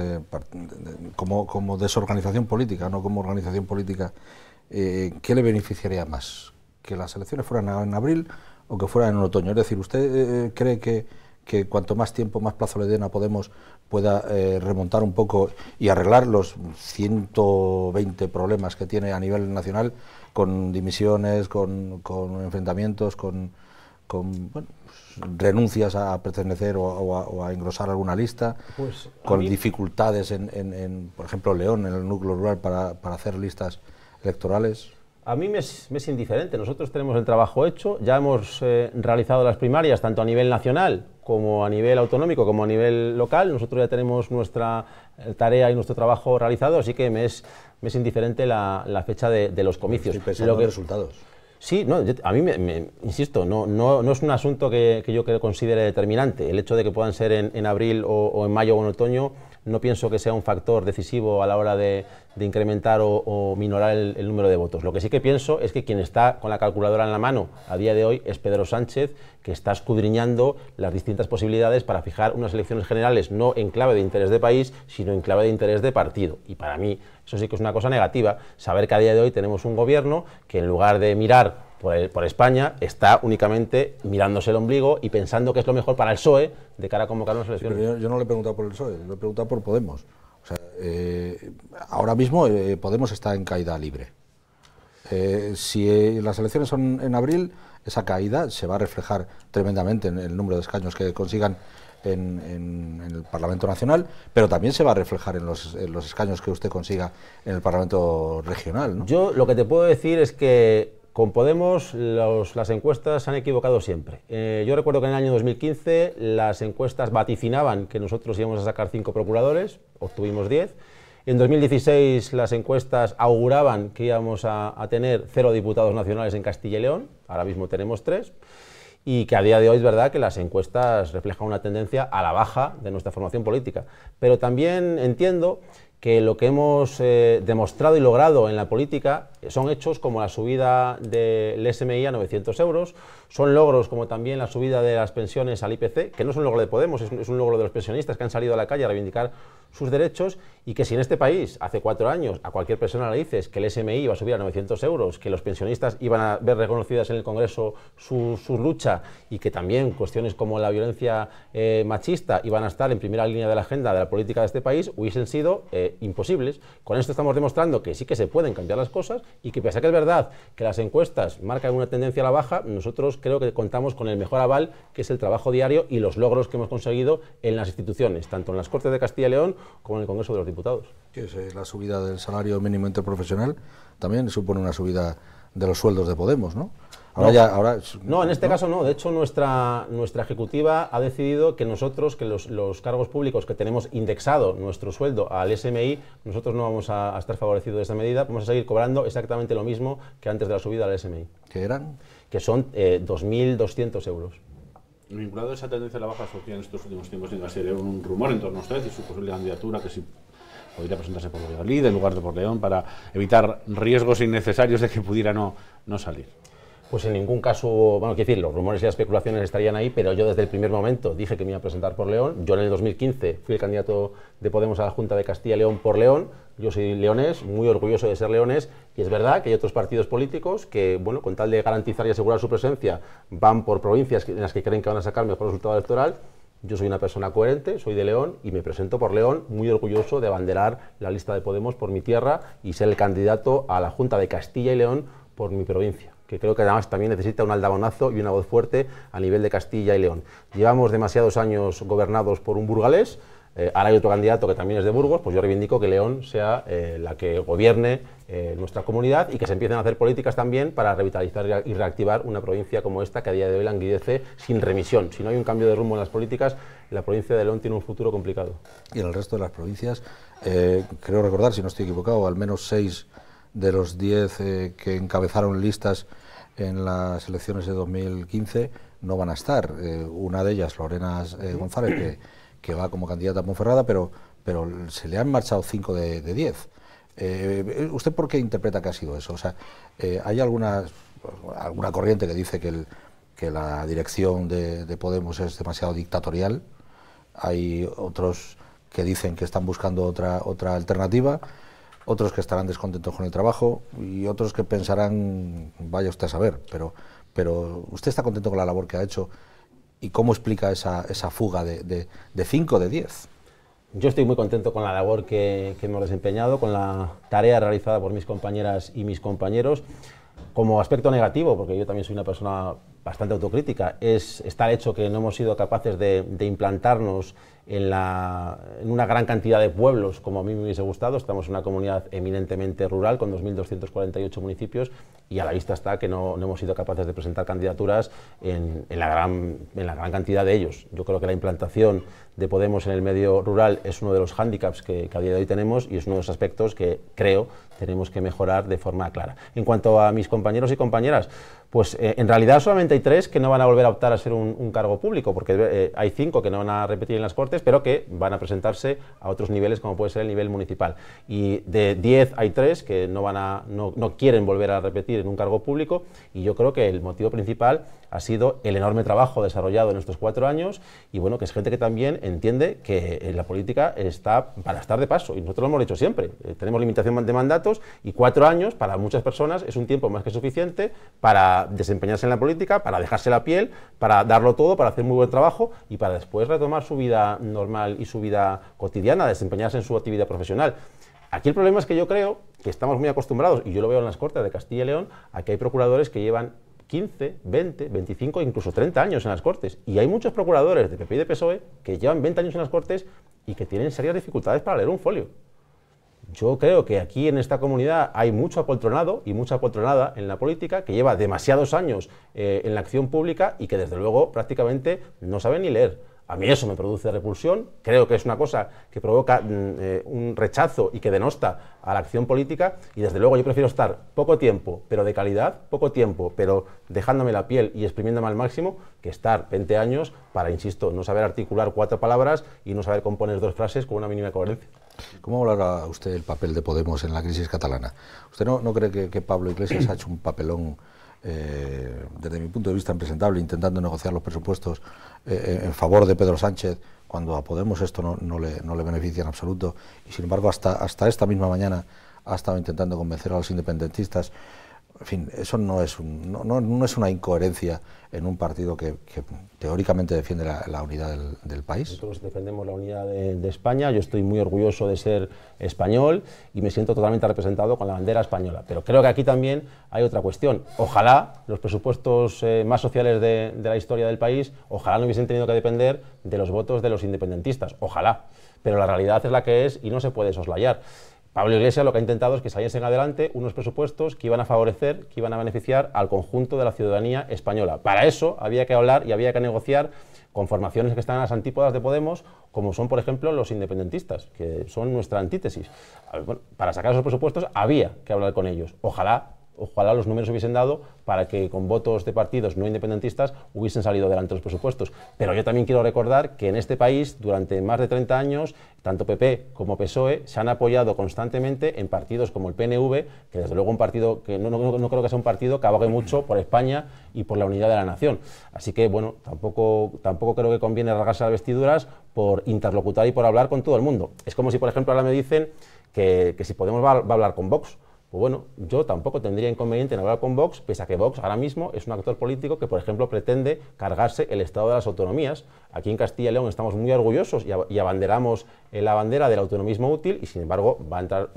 como desorganización política, no como organización política, ¿qué le beneficiaría más? ¿Que las elecciones fueran en abril o que fueran en otoño? Es decir, ¿usted cree que cuanto más tiempo, más plazo le den a Podemos pueda remontar un poco y arreglar los 120 problemas que tiene a nivel nacional, con dimisiones, con enfrentamientos, con bueno, renuncias a pertenecer o a engrosar alguna lista, pues con dificultades por ejemplo, León, en el núcleo rural, para hacer listas electorales? A mí me es indiferente. Nosotros tenemos el trabajo hecho, ya hemos realizado las primarias tanto a nivel nacional como a nivel autonómico como a nivel local. Nosotros ya tenemos nuestra tarea y nuestro trabajo realizado, así que me es indiferente la fecha de los comicios. Estoy pensando en resultados. Sí, no, a mí insisto, no es un asunto que yo considere determinante. El hecho de que puedan ser en abril o en mayo o en otoño no pienso que sea un factor decisivo a la hora de incrementar o minorar el número de votos. Lo que sí que pienso es que quien está con la calculadora en la mano a día de hoy es Pedro Sánchez, que está escudriñando las distintas posibilidades para fijar unas elecciones generales no en clave de interés de país, sino en clave de interés de partido. Y para mí eso sí que es una cosa negativa, saber que a día de hoy tenemos un gobierno que en lugar de mirar por España, está únicamente mirándose el ombligo y pensando que es lo mejor para el PSOE de cara a convocar unas elecciones. Pero yo no le he preguntado por el PSOE, le he preguntado por Podemos. O sea, ahora mismo Podemos está en caída libre. Si las elecciones son en abril, esa caída se va a reflejar tremendamente en el número de escaños que consigan en el Parlamento Nacional, pero también se va a reflejar en los escaños que usted consiga en el Parlamento Regional, ¿no? Yo lo que te puedo decir es que con Podemos las encuestas se han equivocado siempre. Yo recuerdo que en el año 2015 las encuestas vaticinaban que nosotros íbamos a sacar 5 procuradores, obtuvimos 10. En 2016 las encuestas auguraban que íbamos a tener 0 diputados nacionales en Castilla y León, ahora mismo tenemos 3. Y que a día de hoy es verdad que las encuestas reflejan una tendencia a la baja de nuestra formación política. Pero también entiendo que lo que hemos demostrado y logrado en la política son hechos como la subida del SMI a 900 euros, son logros como también la subida de las pensiones al IPC, que no es un logro de Podemos, es un logro de los pensionistas que han salido a la calle a reivindicar sus derechos, y que si en este país hace 4 años a cualquier persona le dices que el SMI iba a subir a 900 euros, que los pensionistas iban a ver reconocidas en el Congreso su lucha, y que también cuestiones como la violencia machista iban a estar en primera línea de la agenda de la política de este país, hubiesen sido imposibles. Con esto estamos demostrando que sí que se pueden cambiar las cosas, y que pese a que es verdad que las encuestas marcan una tendencia a la baja, nosotros creo que contamos con el mejor aval, que es el trabajo diario y los logros que hemos conseguido en las instituciones, tanto en las Cortes de Castilla y León como en el Congreso de los Diputados. Que es la subida del salario mínimo interprofesional también supone una subida de los sueldos de Podemos, ¿no? No, en este caso no. De hecho, nuestra ejecutiva ha decidido que nosotros, que los cargos públicos que tenemos indexado nuestro sueldo al SMI, nosotros no vamos a estar favorecidos de esa medida, vamos a seguir cobrando exactamente lo mismo que antes de la subida al SMI. ¿Qué eran? Que son 2.200 euros. Vinculado a esa tendencia a la baja, surgía en estos últimos tiempos en Castilla y León un rumor en torno a usted y su posible candidatura, que si podría presentarse por Valladolid en lugar de por León, para evitar riesgos innecesarios de que pudiera no salir. Pues en ningún caso, bueno, quiero decir, los rumores y las especulaciones estarían ahí, pero yo desde el primer momento dije que me iba a presentar por León. Yo en el 2015 fui el candidato de Podemos a la Junta de Castilla y León por León. Yo soy leonés, muy orgulloso de ser leonés, y es verdad que hay otros partidos políticos que, bueno, con tal de garantizar y asegurar su presencia, van por provincias en las que creen que van a sacar mejor resultado electoral. Yo soy una persona coherente, soy de León y me presento por León, muy orgulloso de abanderar la lista de Podemos por mi tierra y ser el candidato a la Junta de Castilla y León por mi provincia, que creo que además también necesita un aldabonazo y una voz fuerte a nivel de Castilla y León. Llevamos demasiados años gobernados por un burgalés, ahora hay otro candidato que también es de Burgos, pues yo reivindico que León sea la que gobierne nuestra comunidad y que se empiecen a hacer políticas también para revitalizar y reactivar una provincia como esta, que a día de hoy languidece sin remisión. Si no hay un cambio de rumbo en las políticas, la provincia de León tiene un futuro complicado. Y en el resto de las provincias, creo recordar, si no estoy equivocado, al menos 6 de los 10 que encabezaron listas en las elecciones de 2015 no van a estar. Una de ellas, Lorena González, que va como candidata a Ponferrada, pero se le han marchado 5 de 10. ¿Usted por qué interpreta que ha sido eso? O sea, ¿hay alguna corriente que dice que la dirección de Podemos es demasiado dictatorial? Hay otros que dicen que están buscando otra alternativa, otros que estarán descontentos con el trabajo y otros que pensarán, vaya usted a saber, pero usted está contento con la labor que ha hecho, y cómo explica esa fuga de 5 de 10. Yo estoy muy contento con la labor que hemos desempeñado, con la tarea realizada por mis compañeras y mis compañeros. Como aspecto negativo, porque yo también soy una persona bastante autocrítica, está el hecho que no hemos sido capaces de implantarnos en una gran cantidad de pueblos como a mí me hubiese gustado. Estamos en una comunidad eminentemente rural con 2.248 municipios y a la vista está que no hemos sido capaces de presentar candidaturas en la gran cantidad de ellos. Yo creo que la implantación de Podemos en el medio rural es uno de los hándicaps que a día de hoy tenemos y es uno de los aspectos que creo tenemos que mejorar de forma clara. En cuanto a mis compañeros y compañeras, Pues en realidad solamente hay 3 que no van a volver a optar a ser un cargo público, porque hay 5 que no van a repetir en las Cortes, pero que van a presentarse a otros niveles, como puede ser el nivel municipal. Y de 10 hay 3 que no quieren volver a repetir en un cargo público, y yo creo que el motivo principal ha sido el enorme trabajo desarrollado en estos 4 años, y bueno, que es gente que también entiende que la política está para estar de paso, y nosotros lo hemos dicho siempre, tenemos limitación de mandatos, y 4 años para muchas personas es un tiempo más que suficiente para desempeñarse en la política, para dejarse la piel, para darlo todo, para hacer muy buen trabajo y para después retomar su vida normal y su vida cotidiana, desempeñarse en su actividad profesional. Aquí el problema es que yo creo que estamos muy acostumbrados, y yo lo veo en las Cortes de Castilla y León, a que hay procuradores que llevan 15, 20, 25, incluso 30 años en las Cortes. Y hay muchos procuradores de PP y de PSOE que llevan 20 años en las Cortes y que tienen serias dificultades para leer un folio. Yo creo que aquí en esta comunidad hay mucho apoltronado y mucha apoltronada en la política que lleva demasiados años en la acción pública y que desde luego prácticamente no saben ni leer. A mí eso me produce repulsión, creo que es una cosa que provoca un rechazo y que denosta a la acción política, y desde luego yo prefiero estar poco tiempo, pero de calidad, poco tiempo, pero dejándome la piel y exprimiéndome al máximo, que estar 20 años para, insisto, no saber articular 4 palabras y no saber componer 2 frases con una mínima coherencia. ¿Cómo valora usted el papel de Podemos en la crisis catalana? ¿Usted no cree que Pablo Iglesias ha hecho un papelón, desde mi punto de vista, impresentable, intentando negociar los presupuestos en favor de Pedro Sánchez, cuando a Podemos esto no le beneficia en absoluto, y sin embargo hasta esta misma mañana ha estado intentando convencer a los independentistas? En fin, eso no es una incoherencia en un partido que teóricamente defiende la unidad del país. Nosotros defendemos la unidad de España, yo estoy muy orgulloso de ser español y me siento totalmente representado con la bandera española, pero creo que aquí también hay otra cuestión. Ojalá los presupuestos más sociales de la historia del país, ojalá no hubiesen tenido que depender de los votos de los independentistas, ojalá, pero la realidad es la que es y no se puede soslayar. Pablo Iglesias lo que ha intentado es que saliesen adelante unos presupuestos que iban a favorecer, que iban a beneficiar al conjunto de la ciudadanía española. Para eso había que hablar y había que negociar con formaciones que están a las antípodas de Podemos, como son, por ejemplo, los independentistas, que son nuestra antítesis. Bueno, para sacar esos presupuestos había que hablar con ellos. Ojalá los números hubiesen dado para que con votos de partidos no independentistas hubiesen salido adelante los presupuestos. Pero yo también quiero recordar que en este país, durante más de 30 años, tanto PP como PSOE se han apoyado constantemente en partidos como el PNV, que desde luego un partido que no creo que sea un partido que abogue mucho por España y por la unidad de la nación. Así que, bueno, tampoco creo que conviene rasgarse las vestiduras por interlocutar y por hablar con todo el mundo. Es como si, por ejemplo, ahora me dicen que si Podemos va a hablar con Vox. Pues bueno, yo tampoco tendría inconveniente en hablar con Vox, pese a que Vox ahora mismo es un actor político que, por ejemplo, pretende cargarse el Estado de las autonomías. Aquí en Castilla y León estamos muy orgullosos y abanderamos la bandera del autonomismo útil, y sin embargo va a entrar,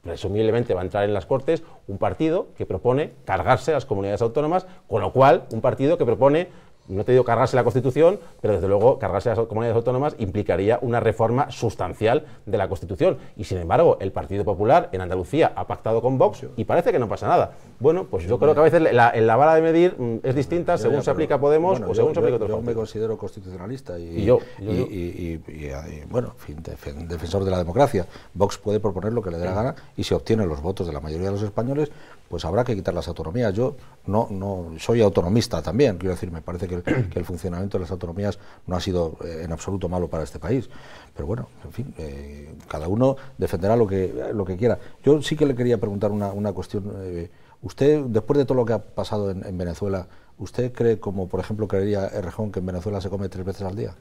presumiblemente va a entrar en las Cortes un partido que propone cargarse a las comunidades autónomas, con lo cual un partido que propone, no te digo cargarse la Constitución, pero desde luego cargarse a las comunidades autónomas implicaría una reforma sustancial de la Constitución. Y sin embargo, el Partido Popular en Andalucía ha pactado con Vox y parece que no pasa nada. Bueno, pues yo creo que a veces la vara de medir es distinta según se aplica a Podemos o según se aplica a otros partidos. Yo me considero constitucionalista y bueno, en fin, defensor de la democracia. Vox puede proponer lo que le dé la gana, y si obtiene los votos de la mayoría de los españoles, pues habrá que quitar las autonomías. Yo no soy autonomista también, quiero decir, me parece que el funcionamiento de las autonomías no ha sido en absoluto malo para este país, pero bueno, en fin, cada uno defenderá lo que quiera. Yo sí que le quería preguntar una cuestión. Usted, después de todo lo que ha pasado en Venezuela, ¿usted cree, como por ejemplo creería Errejón, que en Venezuela se come 3 veces al día?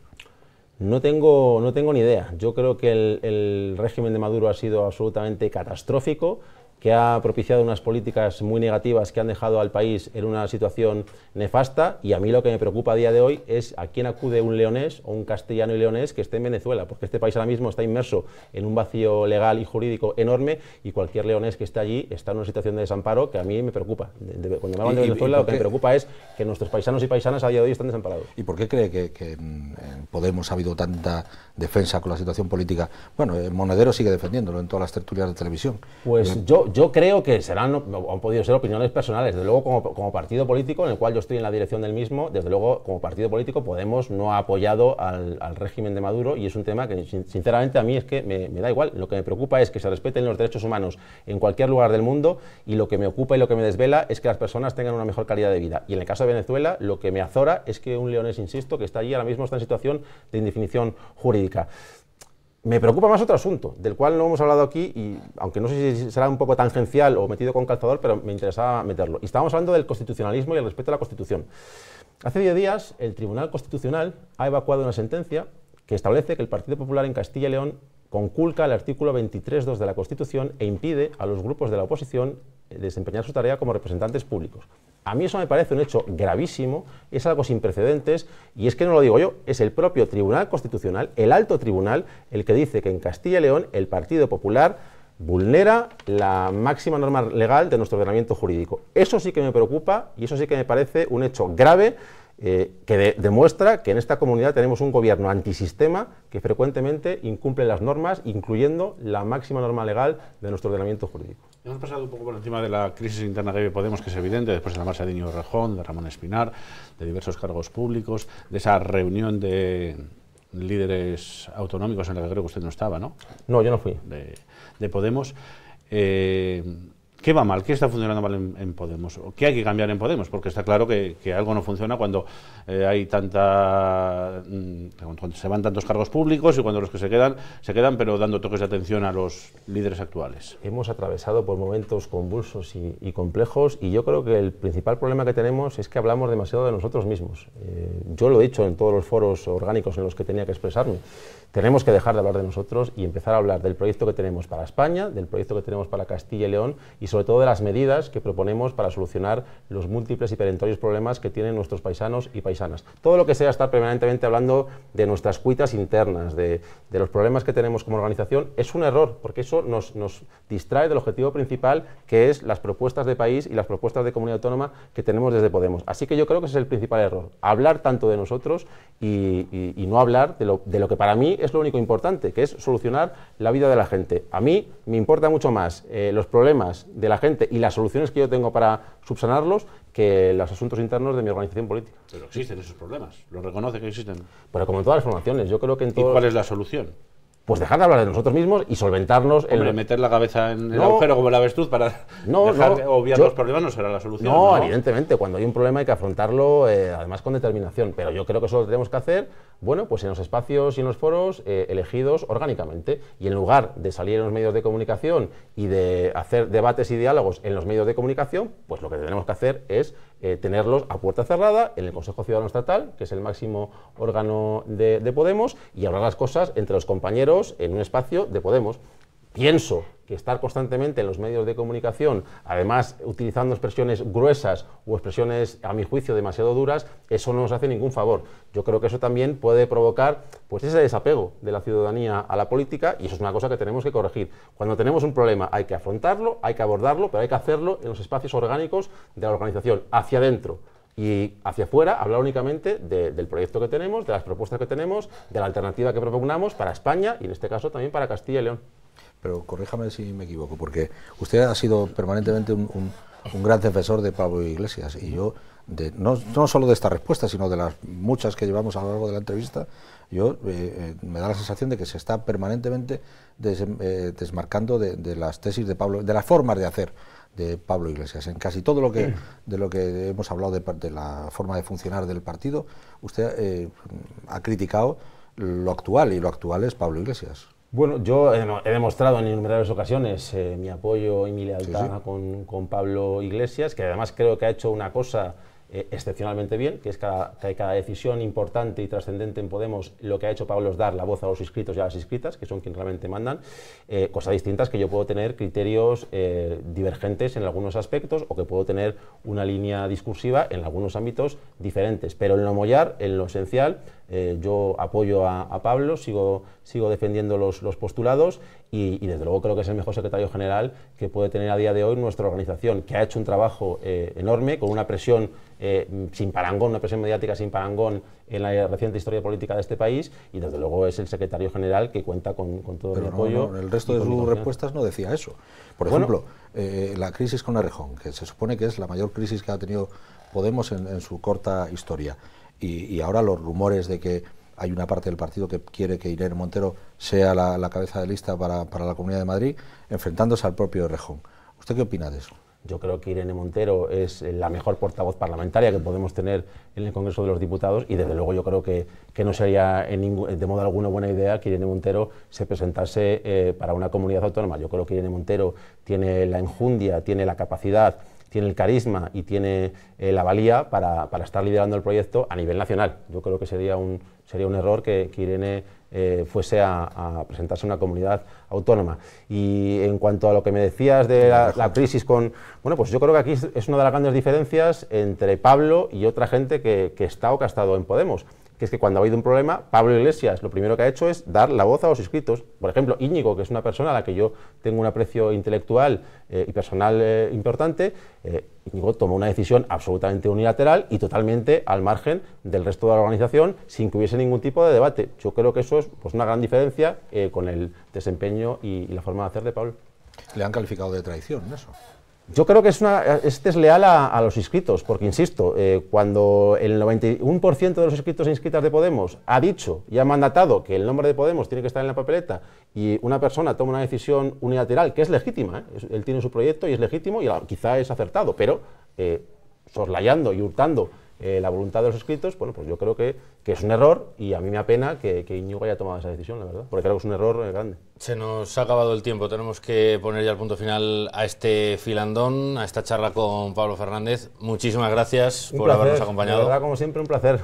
No tengo ni idea. Yo creo que el régimen de Maduro ha sido absolutamente catastrófico, que ha propiciado unas políticas muy negativas que han dejado al país en una situación nefasta, y a mí lo que me preocupa a día de hoy es a quién acude un leonés o un castellano y leonés que esté en Venezuela, porque este país ahora mismo está inmerso en un vacío legal y jurídico enorme, y cualquier leonés que esté allí está en una situación de desamparo que a mí me preocupa. Cuando me hablan de Venezuela, lo que me preocupa es que nuestros paisanos y paisanas a día de hoy están desamparados. ¿Y por qué cree que en Podemos ha habido tanta defensa con la situación política? Bueno, Monedero sigue defendiéndolo en todas las tertulias de televisión. Pues yo Bueno, yo creo que serán, o han podido ser opiniones personales. Desde luego, como partido político, en el cual yo estoy en la dirección del mismo, desde luego, como partido político, Podemos no ha apoyado al régimen de Maduro, y es un tema que, sinceramente, a mí es que me da igual. Lo que me preocupa es que se respeten los derechos humanos en cualquier lugar del mundo, y lo que me ocupa y lo que me desvela es que las personas tengan una mejor calidad de vida. Y en el caso de Venezuela, lo que me azora es que un leonés, insisto, que está allí ahora mismo está en situación de indefinición jurídica. Me preocupa más otro asunto, del cual no hemos hablado aquí, y aunque no sé si será un poco tangencial o metido con calzador, pero me interesaba meterlo. Y estábamos hablando del constitucionalismo y el respeto a la Constitución. Hace 10 días, el Tribunal Constitucional ha evacuado una sentencia que establece que el Partido Popular en Castilla y León conculca el artículo 23.2 de la Constitución e impide a los grupos de la oposición desempeñar su tarea como representantes públicos. A mí eso me parece un hecho gravísimo, es algo sin precedentes, y es que no lo digo yo, es el propio Tribunal Constitucional, el alto tribunal, el que dice que en Castilla y León el Partido Popular vulnera la máxima norma legal de nuestro ordenamiento jurídico. Eso sí que me preocupa, y eso sí que me parece un hecho grave, que demuestra que en esta comunidad tenemos un gobierno antisistema que frecuentemente incumple las normas, incluyendo la máxima norma legal de nuestro ordenamiento jurídico. Hemos pasado un poco por encima de la crisis interna que vive Podemos, que es evidente, después de la marcha de Íñigo Errejón, de Ramón Espinar, de diversos cargos públicos, de esa reunión de líderes autonómicos en la que creo que usted no estaba, ¿no? No, yo no fui. De Podemos. ¿Qué va mal? ¿Qué está funcionando mal en Podemos? ¿O qué hay que cambiar en Podemos? Porque está claro que algo no funciona cuando hay cuando se van tantos cargos públicos, y cuando los que se quedan, pero dando toques de atención a los líderes actuales. Hemos atravesado por momentos convulsos y complejos, y yo creo que el principal problema que tenemos es que hablamos demasiado de nosotros mismos. Yo lo he dicho en todos los foros orgánicos en los que tenía que expresarme. Tenemos que dejar de hablar de nosotros y empezar a hablar del proyecto que tenemos para España, del proyecto que tenemos para Castilla y León, y sobre todo de las medidas que proponemos para solucionar los múltiples y perentorios problemas que tienen nuestros paisanos y paisanas. Todo lo que sea estar permanentemente hablando de nuestras cuitas internas, de los problemas que tenemos como organización, es un error, porque eso nos distrae del objetivo principal, que es las propuestas de país y las propuestas de comunidad autónoma que tenemos desde Podemos. Así que yo creo que ese es el principal error, hablar tanto de nosotros y no hablar de lo que para mí es lo único importante, que es solucionar la vida de la gente. A mí me importa mucho más los problemas de la gente y las soluciones que yo tengo para subsanarlos que los asuntos internos de mi organización política. Pero existen esos problemas, ¿lo reconoce que existen? Pero como en todas las formaciones, yo creo que en todo... ¿Y cuál es la solución? Pues dejar de hablar de nosotros mismos y solventarnos... Hombre, meter la cabeza en el agujero como el avestruz para obviar los problemas no será la solución. No, evidentemente, cuando hay un problema hay que afrontarlo, además con determinación, pero yo creo que eso lo tenemos que hacer, bueno, pues en los espacios y en los foros elegidos orgánicamente, y en lugar de salir en los medios de comunicación y de hacer debates y diálogos en los medios de comunicación, pues lo que tenemos que hacer es tenerlos a puerta cerrada en el Consejo Ciudadano Estatal, que es el máximo órgano de Podemos, y hablar las cosas entre los compañeros en un espacio de Podemos. Pienso que estar constantemente en los medios de comunicación, además utilizando expresiones gruesas o expresiones, a mi juicio, demasiado duras, eso no nos hace ningún favor. Yo creo que eso también puede provocar pues ese desapego de la ciudadanía a la política, y eso es una cosa que tenemos que corregir. Cuando tenemos un problema hay que afrontarlo, hay que abordarlo, pero hay que hacerlo en los espacios orgánicos de la organización, hacia adentro. Y hacia afuera hablar únicamente del proyecto que tenemos, de las propuestas que tenemos, de la alternativa que propugnamos para España y en este caso también para Castilla y León. Pero corríjame si me equivoco, porque usted ha sido permanentemente un gran defensor de Pablo Iglesias, y yo, no solo de esta respuesta, sino de las muchas que llevamos a lo largo de la entrevista, yo me da la sensación de que se está permanentemente desmarcando de las tesis de Pablo, de las formas de hacer de Pablo Iglesias. En casi todo de lo que hemos hablado de la forma de funcionar del partido, usted ha criticado lo actual, y lo actual es Pablo Iglesias. Bueno, yo he demostrado en innumerables ocasiones mi apoyo y mi lealtad con Pablo Iglesias, que además creo que ha hecho una cosa excepcionalmente bien, que es que cada decisión importante y trascendente en Podemos, lo que ha hecho Pablo es dar la voz a los inscritos y a las inscritas, que son quienes realmente mandan, cosa distinta es que yo puedo tener criterios divergentes en algunos aspectos, o que puedo tener una línea discursiva en algunos ámbitos diferentes, pero en lo mollar, en lo esencial, yo apoyo a Pablo, sigo defendiendo los postulados, y desde luego creo que es el mejor secretario general que puede tener a día de hoy nuestra organización, que ha hecho un trabajo enorme, con una presión sin parangón, una presión mediática sin parangón en la reciente historia política de este país, y desde luego es el secretario general que cuenta con todo el apoyo. No, el resto de sus respuestas no decía eso. Por ejemplo, la crisis con Errejón, que se supone que es la mayor crisis que ha tenido Podemos en su corta historia, y ahora los rumores de que hay una parte del partido que quiere que Irene Montero sea la cabeza de lista para la Comunidad de Madrid, enfrentándose al propio Errejón. ¿Usted qué opina de eso? Yo creo que Irene Montero es la mejor portavoz parlamentaria que podemos tener en el Congreso de los Diputados, y desde luego yo creo que no sería de modo alguna buena idea que Irene Montero se presentase para una comunidad autónoma. Yo creo que Irene Montero tiene la enjundia, tiene la capacidad, tiene el carisma y tiene la valía para estar liderando el proyecto a nivel nacional. Yo creo que sería un error que Irene fuese a presentarse a una comunidad autónoma. Y en cuanto a lo que me decías de la crisis con... Bueno, pues yo creo que aquí es una de las grandes diferencias entre Pablo y otra gente que está o que ha estado en Podemos, que es que cuando ha habido un problema, Pablo Iglesias lo primero que ha hecho es dar la voz a los inscritos. Por ejemplo, Íñigo, que es una persona a la que yo tengo un aprecio intelectual y personal importante, Íñigo tomó una decisión absolutamente unilateral y totalmente al margen del resto de la organización, sin que hubiese ningún tipo de debate. Yo creo que eso es pues, una gran diferencia con el desempeño y la forma de hacer de Pablo. Le han calificado de traición, ¿eso? Yo creo que es desleal a los inscritos, porque insisto, cuando el 91% de los inscritos e inscritas de Podemos ha dicho y ha mandatado que el nombre de Podemos tiene que estar en la papeleta, y una persona toma una decisión unilateral, que es legítima, él tiene su proyecto y es legítimo y quizá es acertado, pero soslayando y hurtando la voluntad de los inscritos, bueno, pues yo creo que es un error, y a mí me apena que Íñigo haya tomado esa decisión, la verdad, porque creo que es un error grande. Se nos ha acabado el tiempo, tenemos que poner ya el punto final a este filandón, a esta charla con Pablo Fernández. Muchísimas gracias por habernos acompañado. De verdad, como siempre, un placer.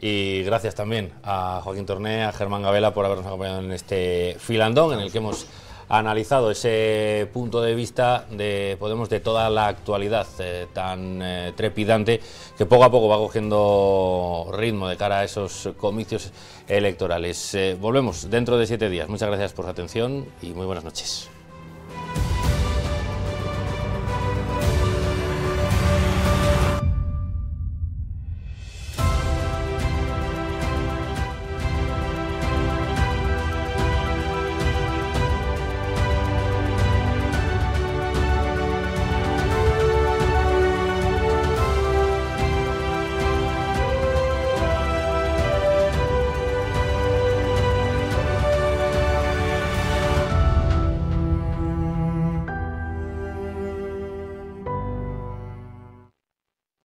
Y gracias también a Joaquín Torné, a Germán Gabela por habernos acompañado en este filandón, en el que hemos analizado ese punto de vista de Podemos, de toda la actualidad tan trepidante que poco a poco va cogiendo ritmo de cara a esos comicios electorales. Volvemos dentro de 7 días. Muchas gracias por su atención y muy buenas noches.